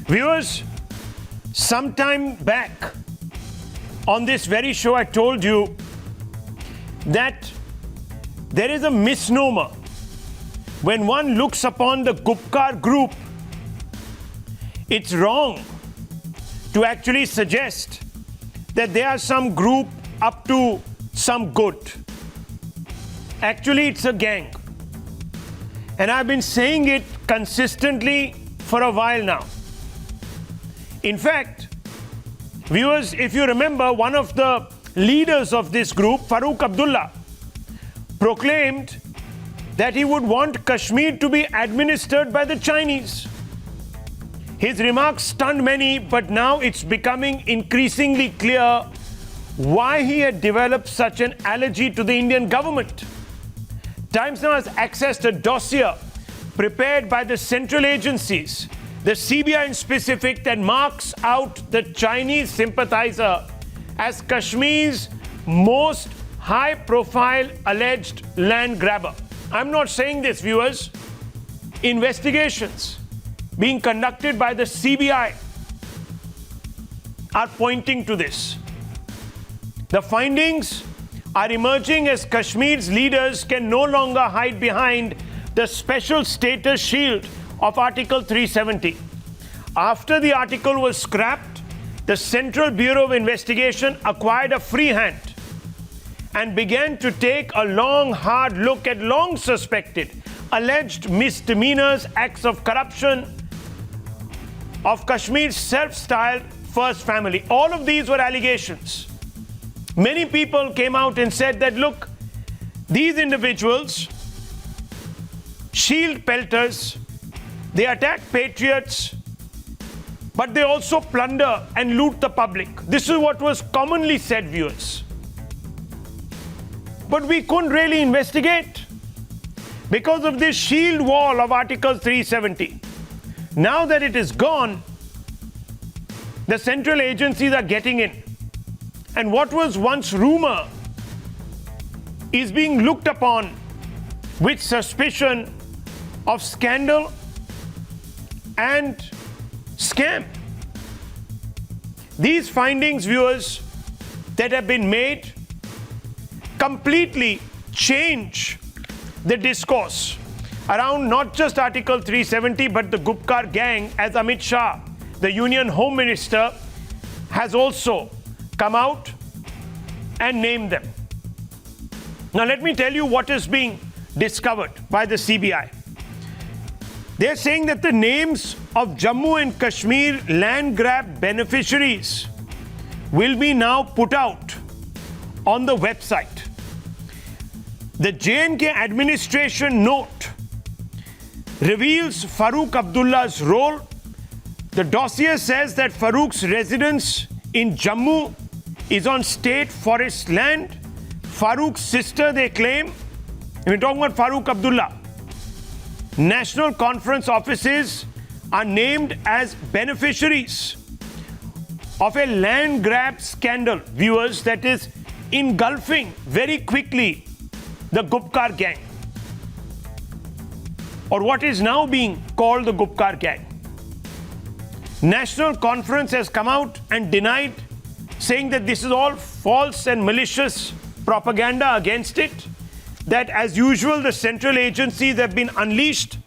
Viewers, sometime back on this very show, I told you that there is a misnomer when one looks upon the Gupkar group. It's wrong to actually suggest that they are some group up to some good. Actually, it's a gang. And I've been saying it consistently for a while now. In fact, viewers, if you remember, one of the leaders of this group, Farooq Abdullah, proclaimed that he would want Kashmir to be administered by the Chinese. His remarks stunned many, but now it's becoming increasingly clear why he had developed such an allergy to the Indian government. Times Now has accessed a dossier prepared by the central agencies, the CBI in specific, that marks out the Chinese sympathizer as Kashmir's most high-profile alleged land grabber. I'm not saying this, viewers. Investigations being conducted by the CBI are pointing to this. The findings are emerging as Kashmir's leaders can no longer hide behind the special status shield of Article 370. After the article was scrapped, the Central Bureau of Investigation acquired a free hand and began to take a long, hard look at long suspected alleged misdemeanors, acts of corruption of Kashmir's self-styled first family. All of these were allegations. Many people came out and said that, look, these individuals, shield pelters, they attack patriots, but they also plunder and loot the public. This is what was commonly said, viewers. But we couldn't really investigate because of this shield wall of Article 370. Now that it is gone, the central agencies are getting in. And what was once rumor is being looked upon with suspicion of scandal and scam. These findings, viewers, that have been made completely change the discourse around not just Article 370 but the Gupkar gang, as Amit Shah, the Union Home Minister, has also come out and named them. Now let me tell you what is being discovered by the CBI. They're saying that the names of Jammu and Kashmir land grab beneficiaries will be now put out on the website. The J&K administration note reveals Farooq Abdullah's role. The dossier says that Farooq's residence in Jammu is on state forest land. Farooq's sister, they claim, we're talking about Farooq Abdullah, national conference offices are named as beneficiaries of a land grab scandal, viewers, that is engulfing very quickly the Gupkar gang, or what is now being called the Gupkar gang. National Conference has come out and denied, saying that this is all false and malicious propaganda against it, that as usual the central agencies have been unleashed.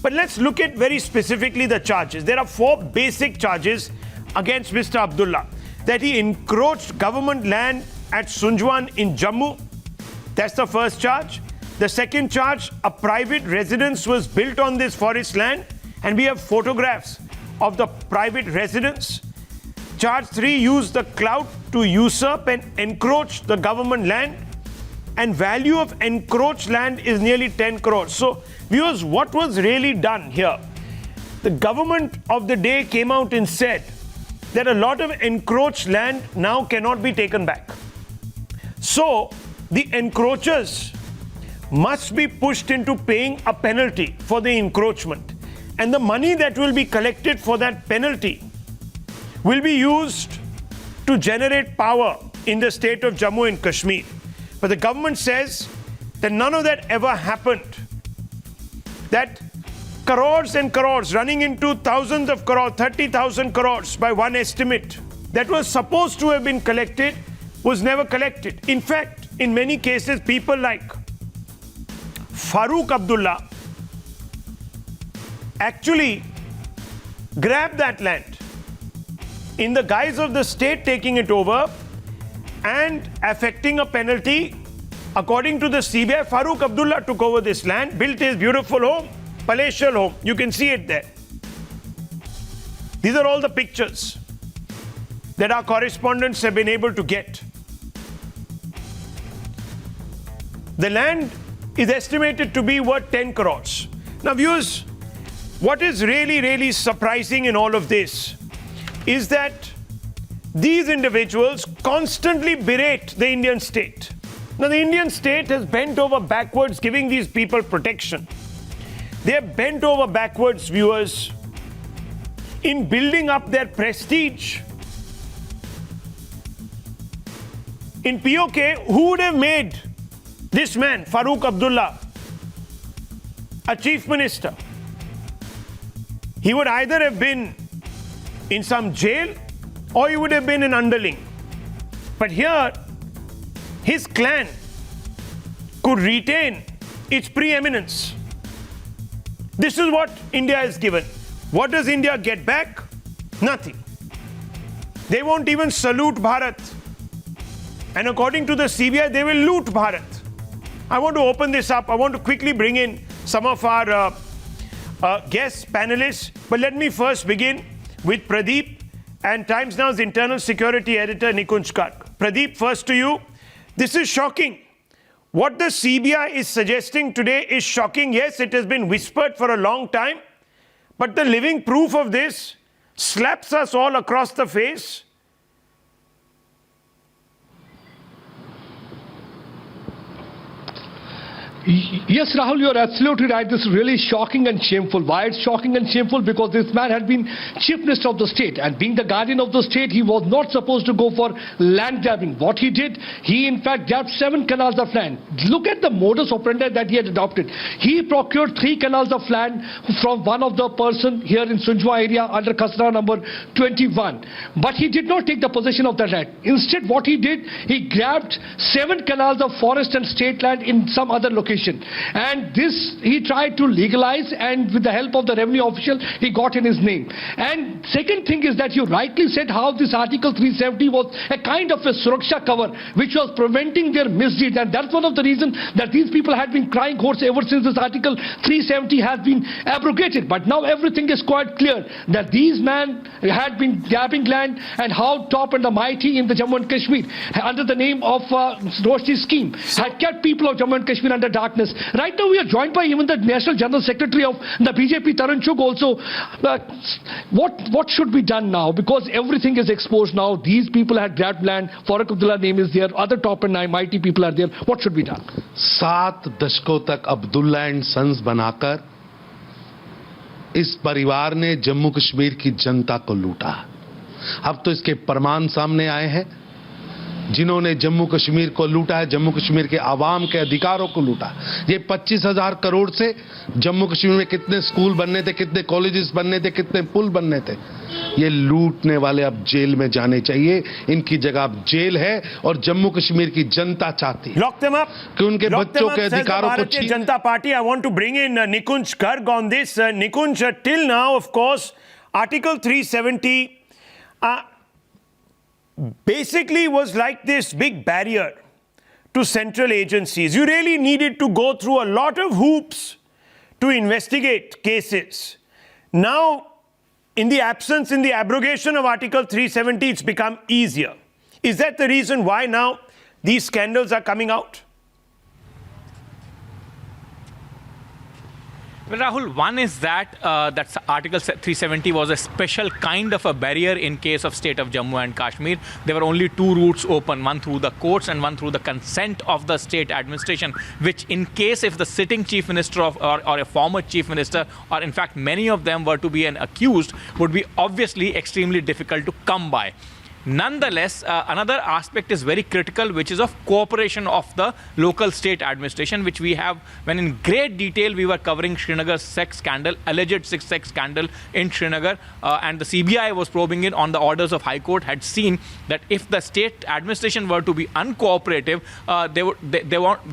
But let's look at very specifically the charges. There are 4 basic charges against Mr. Abdullah. That he encroached government land at Sunjwan in Jammu. That's the first charge. The second charge, a private residence was built on this forest land, and we have photographs of the private residence. Charge 3, used the clout to usurp and encroach the government land, and value of encroached land is nearly 10 crores. So, viewers, what was really done here? The government of the day came out and said that a lot of encroached land now cannot be taken back. So, the encroachers must be pushed into paying a penalty for the encroachment. And the money that will be collected for that penalty will be used to generate power in the state of Jammu and Kashmir. But the government says that none of that ever happened. That crores and crores, running into thousands of crores, 30,000 crores by one estimate, that was supposed to have been collected, was never collected. In fact, in many cases, people like Farooq Abdullah actually grabbed that land in the guise of the state taking it over and affecting a penalty. According to the CBI, Farooq Abdullah took over this land, built his beautiful home, palatial home. You can see it there. These are all the pictures that our correspondents have been able to get. The land is estimated to be worth 10 crores. Now, viewers, what is really, really surprising in all of this is that these individuals constantly berate the Indian state. Now, the Indian state has bent over backwards giving these people protection. They have bent over backwards, viewers, in building up their prestige. In POK, who would have made this man, Farooq Abdullah, a chief minister? He would either have been in some jail or he would have been an underling. But here, his clan could retain its preeminence. This is what India has given. What does India get back? Nothing. They won't even salute Bharat. And according to the CBI, they will loot Bharat. I want to open this up. I want to quickly bring in some of our guests, panelists. But let me first begin with Pradeep and Times Now's internal security editor, Nikunj Garg. Pradeep, first to you. This is shocking. What the CBI is suggesting today is shocking. Yes, it has been whispered for a long time, but the living proof of this slaps us all across the face. Yes, Rahul, you're absolutely right. This is really shocking and shameful. Why it's shocking and shameful? Because this man had been chief minister of the state, and being the guardian of the state, he was not supposed to go for land grabbing. What he did, he in fact grabbed 7 canals of land. Look at the modus operandi that he had adopted. He procured 3 canals of land from one of the person here in Sunjwa area under Khasra number 21. But he did not take the possession of that land. Instead, what he did, he grabbed 7 canals of forest and state land in some other location. And this he tried to legalize, and with the help of the revenue official, he got in his name. And second thing is that you rightly said how this Article 370 was a kind of a suraksha cover which was preventing their misdeeds. And that's one of the reasons that these people had been crying hoarse ever since this Article 370 has been abrogated. But now everything is quite clear that these men had been grabbing land, and how top and the mighty in the Jammu and Kashmir, under the name of Roshni scheme, had kept people of Jammu and Kashmir under darkness. Right now we are joined by even the National General Secretary of the BJP, Tarun Chug also. What should be done now? Because everything is exposed now. These people had grabbed land. Farooq Abdullah name is there. Other top and mighty people are there. What should be done? 7 दशकों तक Abdullah and sons बनाकर इस परिवार ने जम्मू कश्मीर की जनता को लूटा। अब तो इसके प्रमाण सामने आए हैं। जिन्होंने जम्मू कश्मीर को लूटा है, जम्मू कश्मीर के आवाम के अधिकारों को लूटा। ये 25,000 करोड़ से जम्मू कश्मीर में कितने स्कूल बनने थे, कितने कॉलेजेस बनने थे, कितने पुल बनने थे। ये लूटने वाले अब जेल में जाने चाहिए। इनकी जगह अब जेल है और जम्मू कश्मीर की जनता चाहती है कि उनके बच्चों के अधिकारों को Bharatiya Janata party. I want to bring in Nikunj Garg on this. Nikunj, till now, of course, Article 370 basically was like this big barrier to central agencies. You really needed to go through a lot of hoops to investigate cases. Now, in the abrogation of Article 370, it's become easier. Is that the reason why now these scandals are coming out? Well, Rahul, one is that Article 370 was a special kind of a barrier in case of state of Jammu and Kashmir. There were only 2 routes open, one through the courts and one through the consent of the state administration, which in case if the sitting chief minister or a former chief minister, or in fact many of them were to be an accused, would be obviously extremely difficult to come by. Nonetheless, another aspect is very critical, which is of cooperation of the local state administration, which we have, when in great detail we were covering Srinagar's sex scandal, alleged sex scandal in Srinagar, and the CBI was probing it on the orders of High Court, had seen that if the state administration were to be uncooperative,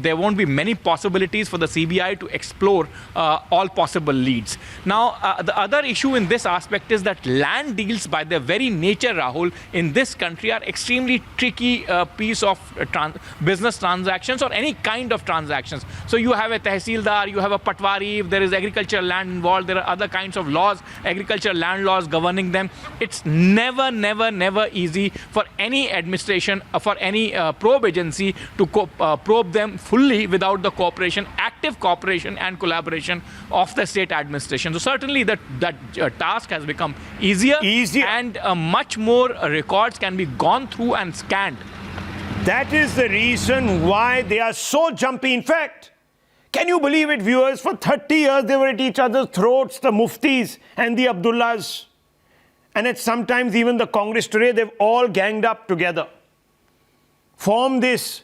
there won't be many possibilities for the CBI to explore all possible leads. Now, the other issue in this aspect is that land deals, by their very nature, Rahul, in this country are extremely tricky piece of business transactions or any kind of transactions. So you have a tehsildar, you have a patwari, if there is agricultural land involved, there are other kinds of laws, agricultural land laws governing them. It's never easy for any administration, for any probe agency to probe them fully without the cooperation, active cooperation and collaboration of the state administration. So certainly that task has become easier. And much more records can be gone through and scanned. That is the reason why they are so jumpy. In fact, can you believe it, viewers? For 30 years, they were at each other's throats, the muftis and the Abdullahs. And at sometimes even the Congress today, they've all ganged up together, formed this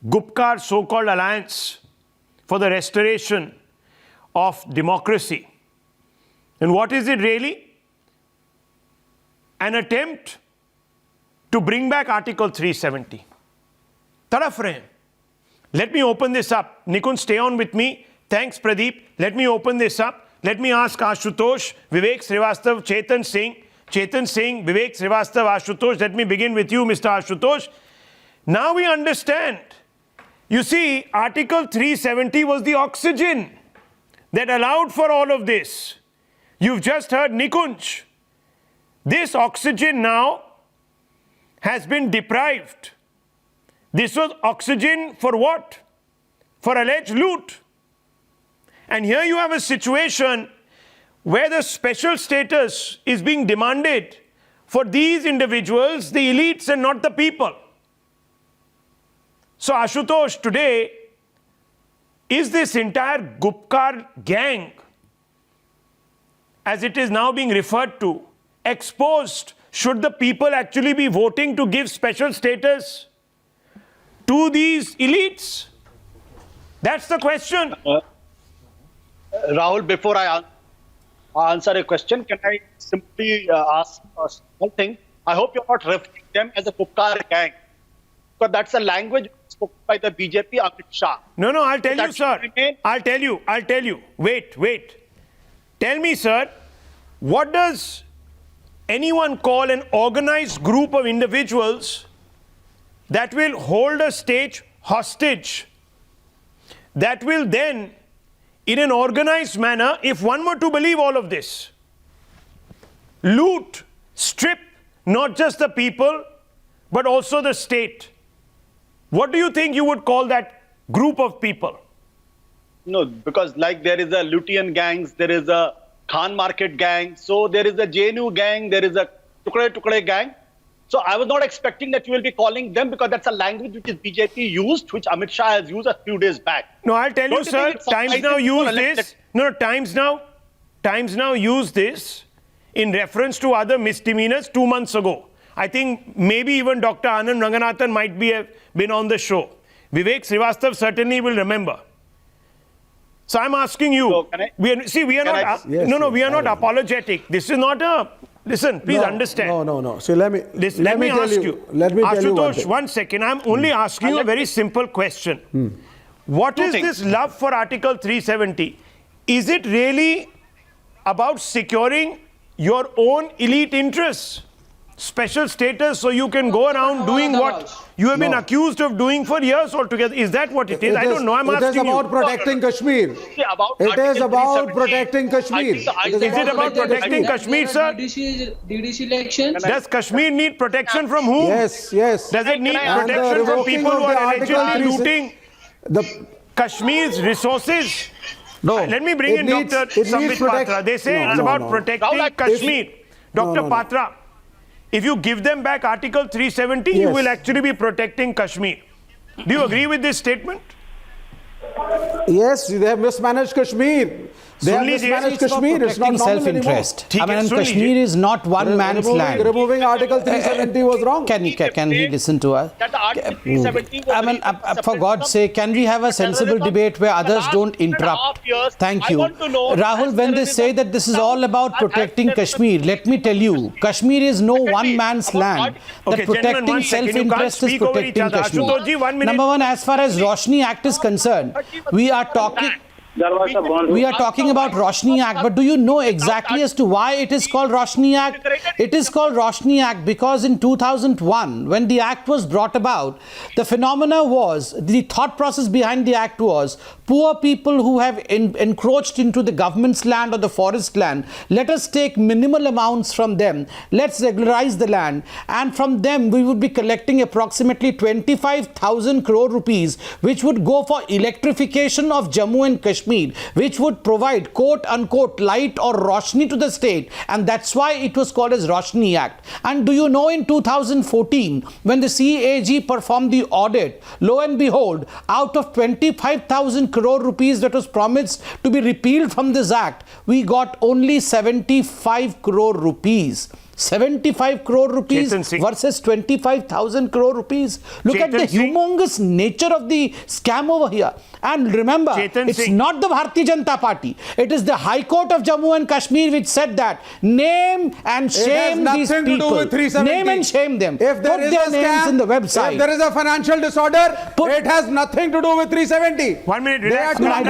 Gupkar so-called alliance for the restoration of democracy. And what is it really? An attempt to bring back Article 370. Taraf rahe. Let me open this up. Nikun, stay on with me. Thanks, Pradeep. Let me open this up. Let me ask Ashutosh, Vivek Srivastav, Chetan Singh, Vivek Srivastav, Ashutosh. Let me begin with you, Mr. Ashutosh. Now we understand. You see, Article 370 was the oxygen that allowed for all of this. You've just heard Nikunj. This oxygen now has been deprived. This was oxygen for what? For alleged loot. And here you have a situation where the special status is being demanded for these individuals, the elites and not the people. So Ashutosh, today, is this entire Gupkar gang, as it is now being referred to, exposed? Should the people actually be voting to give special status to these elites? That's the question. Rahul, before I answer a question, can I simply ask one thing? I hope you're not referring them as a Gupkar gang, because that's a language spoken by the BJP, Amit Shah. No, I'll tell you, sir. I'll tell you. Wait. Tell me, sir, what does anyone call an organized group of individuals that will hold a state hostage, that will then, in an organized manner, if one were to believe all of this, loot, strip not just the people, but also the state? What do you think you would call that group of people? No, because like there is a Lutean gangs, there is a Khan Market gang, so there is a JNU gang, there is a Tukde gang. So I was not expecting that you will be calling them, because that's a language which is BJP used, which Amit Shah has used a few days back. No, I'll tell you, sir, Times Now used this. No, Times Now used this in reference to other misdemeanors 2 months ago. I think maybe even Dr. Anand Ranganathan might have been on the show. Vivek Srivastav certainly will remember. So I'm asking you, so we are not apologetic. This is not a, listen, please understand. No. So let me ask you. Let me tell you Ashutosh, one second. I'm only asking you a very simple question. What is this love for Article 370? Is it really about securing your own elite interests? Special status so you can go around doing what you have been accused of doing for years altogether? Is that what it is? I don't know. I'm asking you. It is about protecting Kashmir. It is about protecting Kashmir. Is it about protecting Kashmir, sir? DDC elections. Does Kashmir need protection from whom? Yes. Does it need protection from people who are allegedly looting Kashmir's resources? No. Let me bring in Dr. Sambit Patra. They say it's about protecting Kashmir. Dr. Patra, if you give them back Article 370, you will actually be protecting Kashmir. Do you agree with this statement? Yes, they have mismanaged Kashmir. They have सुन लीजिए, mismanaged Kashmir. It's not normal anymore. self-interest. ठीक I है, mean, सुन Kashmir लीजिए. is not one man's land. Removing Article 370 was wrong. Can he listen to us? That the Article 370 was I mean, for God's sake, can we have a sensible debate where others don't interrupt? Thank you. Rahul, when they say that this is all about protecting Kashmir, let me tell you, Kashmir is no one man's land. That Okay, gentlemen, protecting one second. You can't self-interest is speak over each protecting other. Kashmir. Ashutosh ji, 1 minute. Number one, as far as Roshni Act is concerned, we are talking... We are talking about Roshni Act, but do you know exactly as to why it is called Roshni Act? It is called Roshni Act because in 2001, when the act was brought about, the phenomena was, the thought process behind the act was, poor people who have encroached into the government's land or the forest land, let us take minimal amounts from them, let's regularize the land, and from them we would be collecting approximately 25,000 crore rupees, which would go for electrification of Jammu and Kashmir, which would provide quote unquote light or Roshni to the state, and that's why it was called as Roshni Act. And do you know, in 2014, when the CAG performed the audit, lo and behold, out of 25,000 crore rupees that was promised to be repealed from this act, we got only 75 crore rupees. 75 crore rupees versus 25,000 crore rupees. Look at the humongous nature of the scam over here. And remember, it's not the Bharatiya Janata Party. It is the High Court of Jammu and Kashmir which said that. Name and shame these people. Name and shame them. If there Put is their a names scam, in the website. if there is a financial disorder, it has nothing to do with 370. 1 minute, relax. I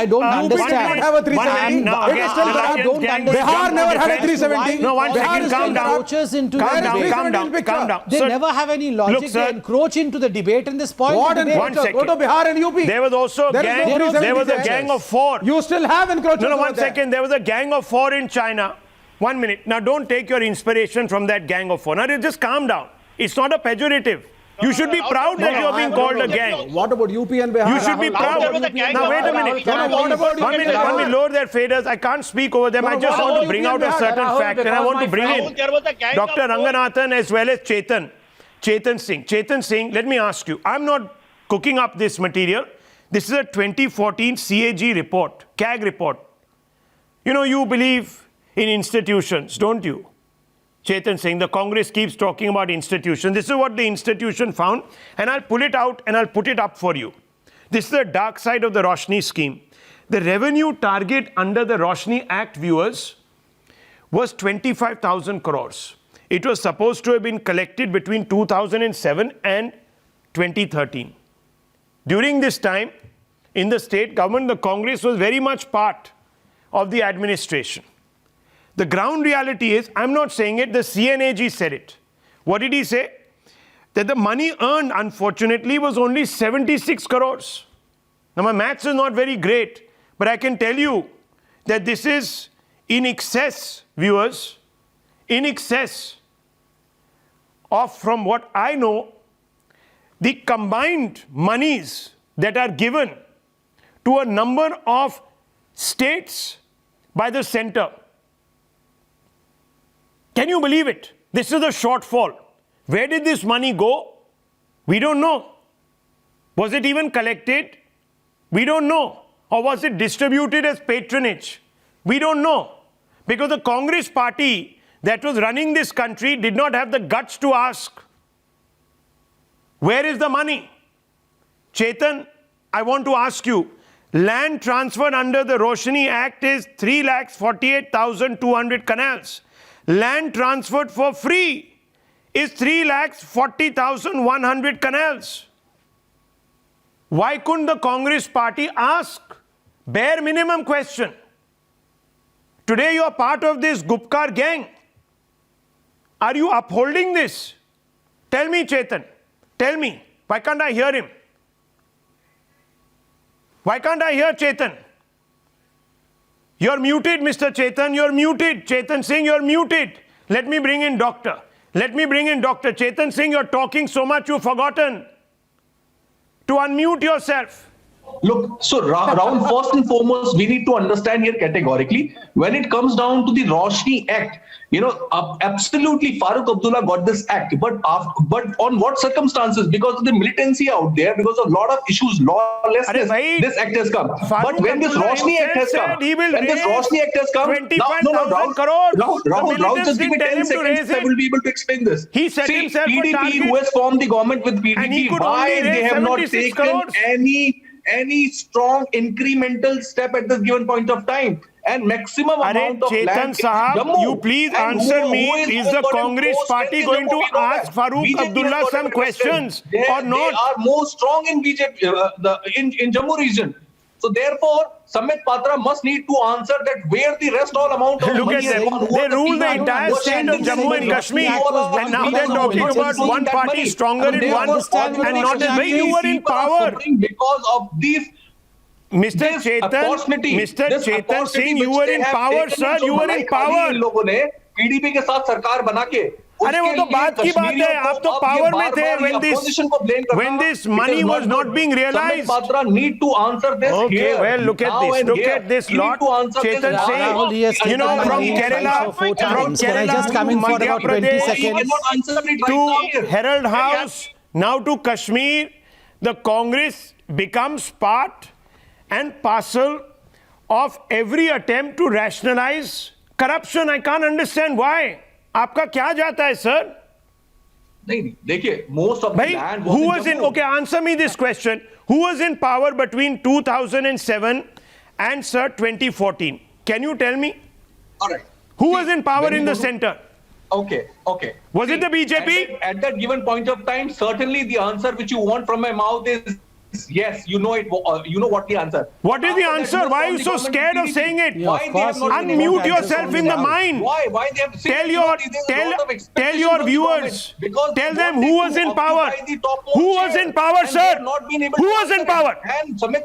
don't understand. Have a 370. I don't understand. Bihar never had a 370. No, 1 second, calm down. Calm down. They never have any logic. Look, they encroach into the debate in this point. What in One second. Go to Bihar and UP. There was also a gang. There was a gang of 4. You still have encroachments. No, 1 second. There was a gang of 4 in China. 1 minute. Now, don't take your inspiration from that gang of 4. Now, just calm down. It's not a pejorative. You should be proud that you are being called a gang. What about UP and Bihar? You should be proud. Now, wait a minute. One minute. Lower their faders. I can't speak over them. I just want to bring out a certain fact, and I want to bring in Dr. Ranganathan as well as Chetan Singh. Chetan Singh, let me ask you. I'm not cooking up this material. This is a 2014 CAG report, CAG report. You know, you believe in institutions, don't you? Chetan Singh, the Congress keeps talking about institutions. This is what the institution found, and I'll pull it out and I'll put it up for you. This is the dark side of the Roshni scheme. The revenue target under the Roshni Act, viewers, was 25,000 crores. It was supposed to have been collected between 2007 and 2013. During this time, in the state government, the Congress was very much part of the administration. The ground reality is, I'm not saying it, the CNAG said it. What did he say? That the money earned, unfortunately, was only 76 crores. Now, my maths is not very great, but I can tell you that this is in excess, viewers, in excess of, from what I know, the combined monies that are given to a number of states by the center. Can you believe it? This is the shortfall. Where did this money go? We don't know. Was it even collected? We don't know. Or was it distributed as patronage? We don't know. Because the Congress party that was running this country did not have the guts to ask, where is the money? Chetan, I want to ask you, land transferred under the Roshni Act is 3,48,200 canals. Land transferred for free is 3,40,100 canals. Why couldn't the Congress party ask? Bare minimum question. Today you are part of this Gupkar gang. Are you upholding this? Tell me, Chetan. Tell me. Why can't I hear him? Why can't I hear Chetan? You're muted, Mr. Chetan. You're muted. Chetan Singh, you're muted. Let me bring in doctor. Let me bring in Dr. Chetan Singh. You're talking so much you've forgotten to unmute yourself. Look, so Rahul, first and foremost, we need to understand here categorically, when it comes down to the Roshni Act, absolutely Farooq Abdullah got this act, but on what circumstances? Because of the militancy out there, because of a lot of issues, lawlessness, this act has come. But when this Roshni Act has come, Rahul, just give me 10 seconds, I will be able to explain this. He set himself PDP, who has formed the government with PDP, why they have not taken any strong incremental step at this given point of time, and maximum amount of Chetan land Sahab, in Jammu. you please answer me. Is the Congress party going to ask Farooq Abdullah some questions or not? They are more strong in BJP, in Jammu region. So therefore, Samit Patra must need to answer that where the rest all amount of look at them. They rule the entire state of Jammu and Kashmir, and now they're talking about one party stronger in one and not the way you were in power. Because of these. Mr. Chetan Singh, you were in power, sir. You were in power. PDP के साथ सरकार बना के अरे वो तो बात की बात है, आप तो पावर में थे when this money was not being realized. Patra need to answer this. Okay, well, look at this lot. Chetan Singh, from Kerala, can I just come in for about 20 seconds? To Herald House, now to Kashmir, the Congress becomes part and parcel of every attempt to rationalize corruption. I can't understand why. आपका क्या जाता है, sir? नहीं, देखिए, most of the land was who was in, okay, answer me this question. Who was in power between 2007 and, sir, 2014? Can you tell me? All right. Who was in power in the center? Okay. Was it the BJP? At that given point of time, certainly the answer which you want from my mouth is yes, you know it. You know what the answer. What is the answer? Why are you so scared of saying it? Unmute yourself in the mind. Why they have tell your viewers. Tell them who was in power. Who was in power, sir? Who was in power?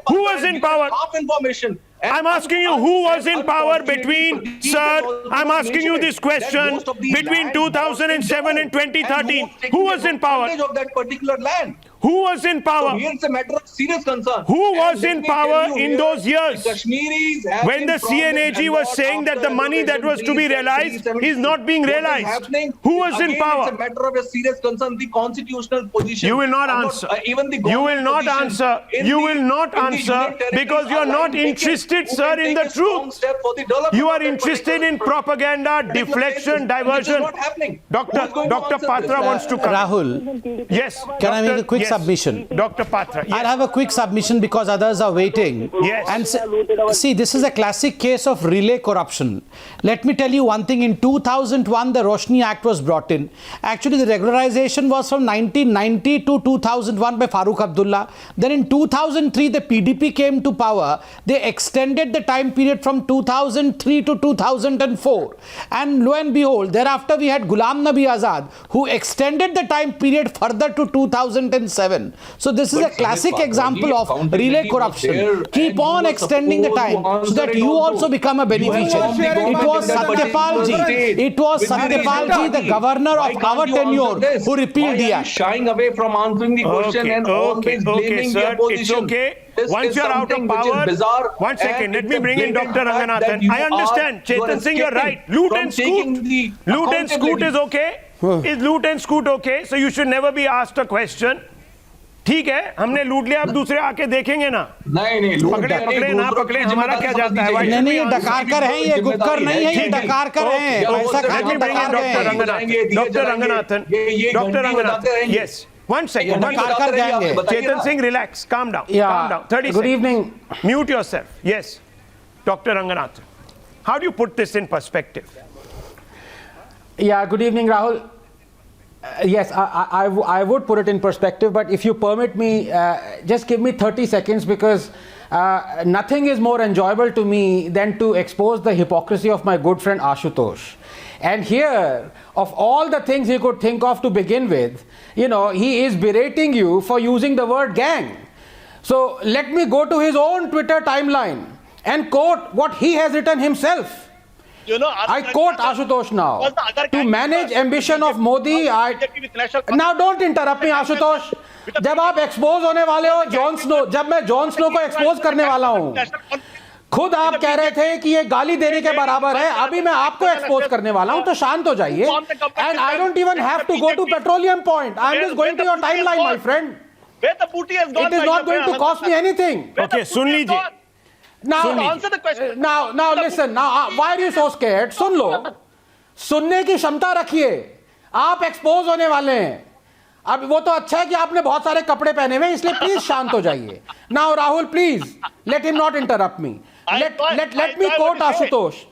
Who was in power? Half information. I'm asking you who was in power between, sir, I'm asking you this question, between 2007 and 2013. Who was in power? Of that particular land. Who was in power? So here's a matter of serious concern. Who was in power in those years? Kashmiris when the CNAG was saying that the money that was to be realized is not being realized. Who was in power? It's a matter of a serious concern. The constitutional position. You will not answer. You will not answer. You will not answer because you are not interested, sir, in the truth. You are interested in propaganda, deflection, diversion. Dr. Patra wants to come. Rahul. Yes. Can I make a quick submission? Dr. Patra. Yes. I'll have a quick submission because others are waiting. Yes. And see, this is a classic case of relay corruption. Let me tell you one thing. In 2001, the Roshni Act was brought in. Actually, the regularization was from 1990 to 2001 by Farooq Abdullah. Then in 2003, the PDP came to power. They extended the time period from 2003 to 2004. And lo and behold, thereafter we had Ghulam Nabi Azad, who extended the time period further to 2007. So this is a classic example of relay corruption. Keep on extending the time so that you also become a beneficiary. It was Satyapal Ji, the governor of our tenure, who repealed the act. Shying away from answering the question and always blaming the opposition. It's okay. Once you're out of power, one second, let me bring in Dr. Ranganathan. I understand, Chetan Singh, you're right. Loot and scoot is okay. Is loot and scoot okay? So you should never be asked a question. ठीक है, हमने लूट लिया, अब दूसरे आके देखेंगे ना. नहीं, पकड़े ना पकड़े, हमारा क्या जाता है? नहीं, ये डकार कर हैं, ये गुपकर नहीं है, ये डकार कर हैं. पैसा खा के डकार कर हैं. Dr. Ranganathan, yes. One second. Chetan Singh, relax. Calm down. Calm down. 30 seconds. Good evening. Mute yourself. Yes. Dr. Ranganathan. How do you put this in perspective? Yeah, good evening, Rahul. Yes, I would put it in perspective, but if you permit me, just give me 30 seconds because nothing is more enjoyable to me than to expose the hypocrisy of my good friend Ashutosh. And here, of all the things he could think of to begin with, he is berating you for using the word gang. So let me go to his own Twitter timeline and quote what he has written himself. I quote Ashutosh now. To manage ambition of Modi, now don't interrupt me, Ashutosh. जब आप expose होने वाले हो Jon Snow, जब मैं Jon Snow को expose करने वाला हूं, खुद आप कह रहे थे कि ये गाली देने के बराबर है, अभी मैं आपको एक्सपोज करने वाला हूं, तो शांत हो जाइए. And I don't even have to go to petroleum point. I am just going to your timeline, my friend. Where the booty has gone? It is not going to cost me anything. Okay, सुन लीजिए. Answer the question. Now listen. Now why are you so scared? सुन लो. सुनने की क्षमता रखिए. आप expose होने वाले हैं. अब वो तो अच्छा है कि आपने बहुत सारे कपड़े पहने हुए हैं, इसलिए प्लीज शांत हो जाइए. Now Rahul, please let him not interrupt me. Let me quote Ashutosh.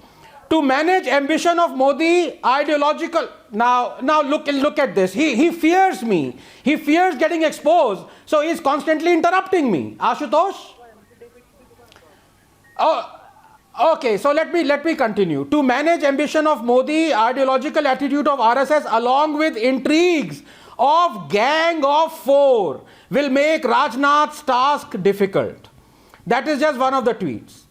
To manage ambition of Modi, ideological. Now look at this. He fears me. He fears getting exposed, so he is constantly interrupting me. Ashutosh. Oh, okay. So let me continue. To manage ambition of Modi, ideological attitude of RSS, along with intrigues of Gang of Four, will make Rajnath's task difficult. That is just one of the tweets.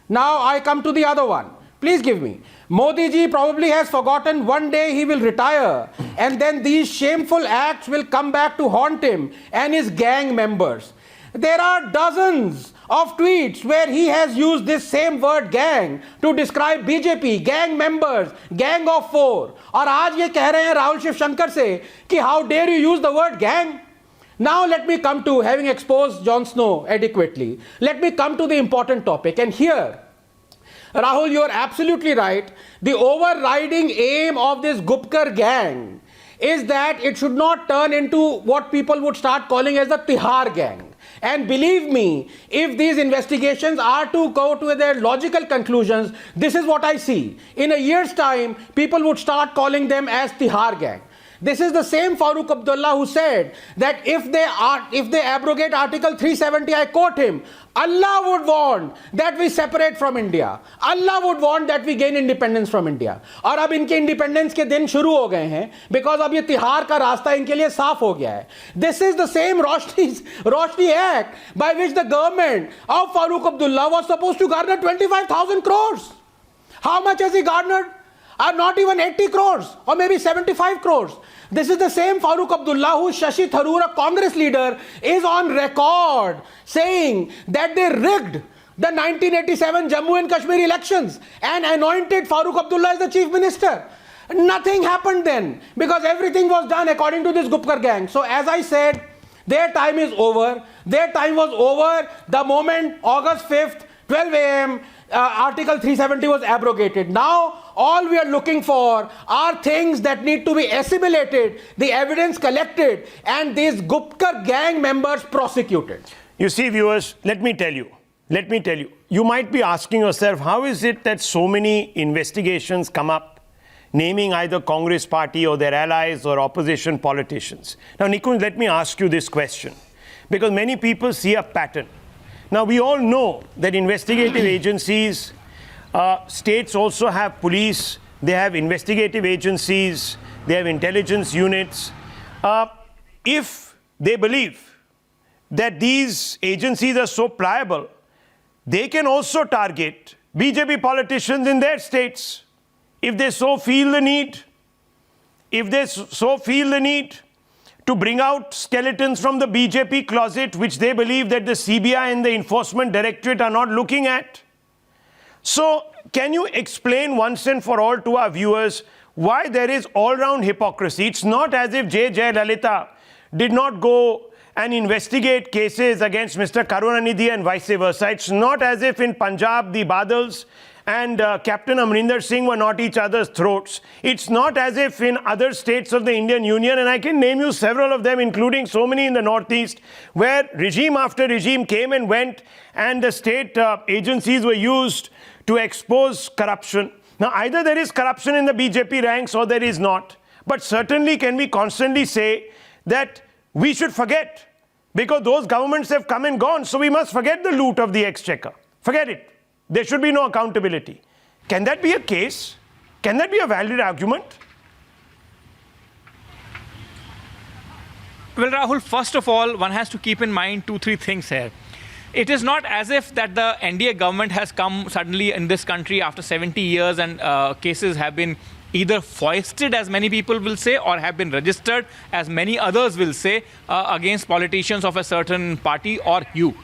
Now I come to the other one. Please give me. Modi ji probably has forgotten one day he will retire, and then these shameful acts will come back to haunt him and his gang members. There are dozens of tweets where he has used this same word gang to describe BJP, gang members, gang of four. और आज ये कह रहे हैं राहुल शिवशंकर से कि how dare you use the word gang? Now let me come to, having exposed Jon Snow adequately, let me come to the important topic. And here, Rahul, you are absolutely right. The overriding aim of this Gupkar gang is that it should not turn into what people would start calling as the Tihar gang. And believe me, if these investigations are to go to their logical conclusions, this is what I see. In a year's time, people would start calling them as Tihar gang. This is the same Farooq Abdullah who said that if they abrogate Article 370, I quote him, Allah would want that we separate from India. Allah would want that we gain independence from India. और अब इनके independence के दिन शुरू हो गए हैं because अब ये तिहार का रास्ता इनके लिए साफ हो गया है. This is the same Roshni Act by which the government of Farooq Abdullah was supposed to garner 25,000 crores. How much has he garnered? Not even 80 crores or maybe 75 crores. This is the same Farooq Abdullah who Shashi Tharoor, a Congress leader, is on record saying that they rigged the 1987 Jammu and Kashmir elections and anointed Farooq Abdullah as the chief minister. Nothing happened then because everything was done according to this Gupkar gang. So as I said, their time is over. Their time was over the moment August 5th, 12 a.m. Article 370 was abrogated. Now, all we are looking for are things that need to be assimilated, the evidence collected, and these Gupkar gang members prosecuted. You see, viewers, let me tell you. You might be asking yourself, how is it that so many investigations come up naming either Congress party or their allies or opposition politicians? Now, Nikunj, let me ask you this question, because many people see a pattern. Now, we all know that investigative agencies, states also have police, they have investigative agencies, they have intelligence units. If they believe that these agencies are so pliable, they can also target BJP politicians in their states if they so feel the need. If they so feel the need to bring out skeletons from the BJP closet, which they believe that the CBI and the Enforcement Directorate are not looking at. So, can you explain once and for all to our viewers why there is all-round hypocrisy? It's not as if J. Lalita did not go and investigate cases against Mr. Karunanidhi and vice versa. It's not as if in Punjab the Badals and Captain Amrinder Singh were not each other's throats. It's not as if in other states of the Indian Union, and I can name you several of them, including so many in the Northeast, where regime after regime came and went, and the state agencies were used to expose corruption. Now, either there is corruption in the BJP ranks or there is not. But certainly can we constantly say that we should forget, because those governments have come and gone, so we must forget the loot of the exchequer. Forget it. There should be no accountability. Can that be a case? Can that be a valid argument? Well, Rahul, first of all, one has to keep in mind 2-3 things here. It is not as if that the NDA government has come suddenly in this country after 70 years and cases have been either foisted, as many people will say, or have been registered, as many others will say, against politicians of a certain party or hue.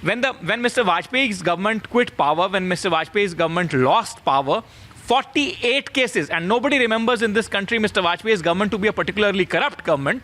When Mr. Vajpayee's government quit power, when Mr. Vajpayee's government lost power, 48 cases, and nobody remembers in this country Mr. Vajpayee's government to be a particularly corrupt government,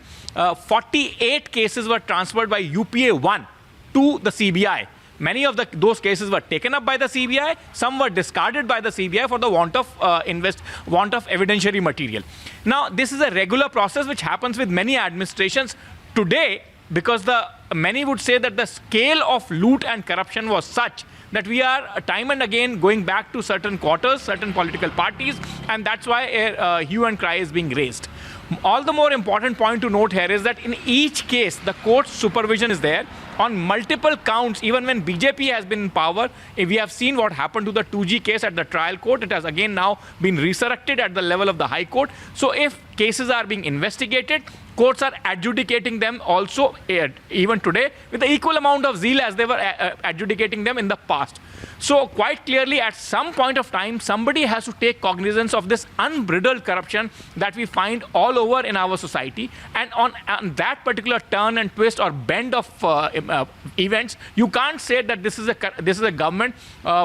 48 cases were transferred by UPA 1 to the CBI. Many of those cases were taken up by the CBI. Some were discarded by the CBI for the want of evidentiary material. Now, this is a regular process which happens with many administrations today, because many would say that the scale of loot and corruption was such that we are time and again going back to certain quarters, certain political parties, and that's why a hue and cry is being raised. All the more important point to note here is that in each case, the court's supervision is there. On multiple counts, even when BJP has been in power, we have seen what happened to the 2G case at the trial court. It has again now been resurrected at the level of the High Court. So if cases are being investigated, courts are adjudicating them also even today with the equal amount of zeal as they were adjudicating them in the past. So quite clearly, at some point of time, somebody has to take cognizance of this unbridled corruption that we find all over in our society. And on that particular turn and twist or bend of events, you can't say that this is a government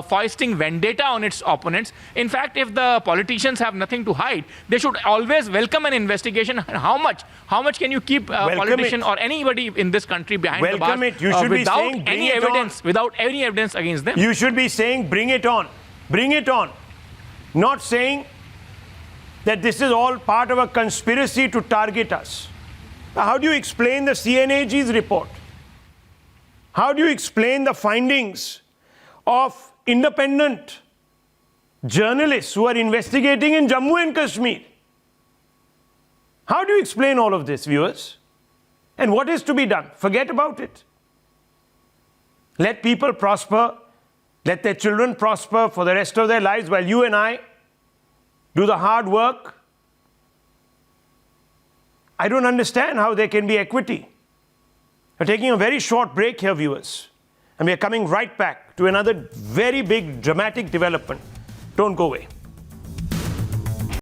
foisting vendetta on its opponents. In fact, if the politicians have nothing to hide, they should always welcome an investigation. How much can you keep a politician or anybody in this country behind the bars without any evidence, against them? You should be saying, bring it on. Bring it on. Not saying that this is all part of a conspiracy to target us. Now, how do you explain the CNAG's report? How do you explain the findings of independent journalists who are investigating in Jammu and Kashmir? How do you explain all of this, viewers? And what is to be done? Forget about it. Let people prosper. Let their children prosper for the rest of their lives while you and I do the hard work. I don't understand how there can be equity. We're taking a very short break here, viewers. And we're coming right back to another very big, dramatic development. Don't go away.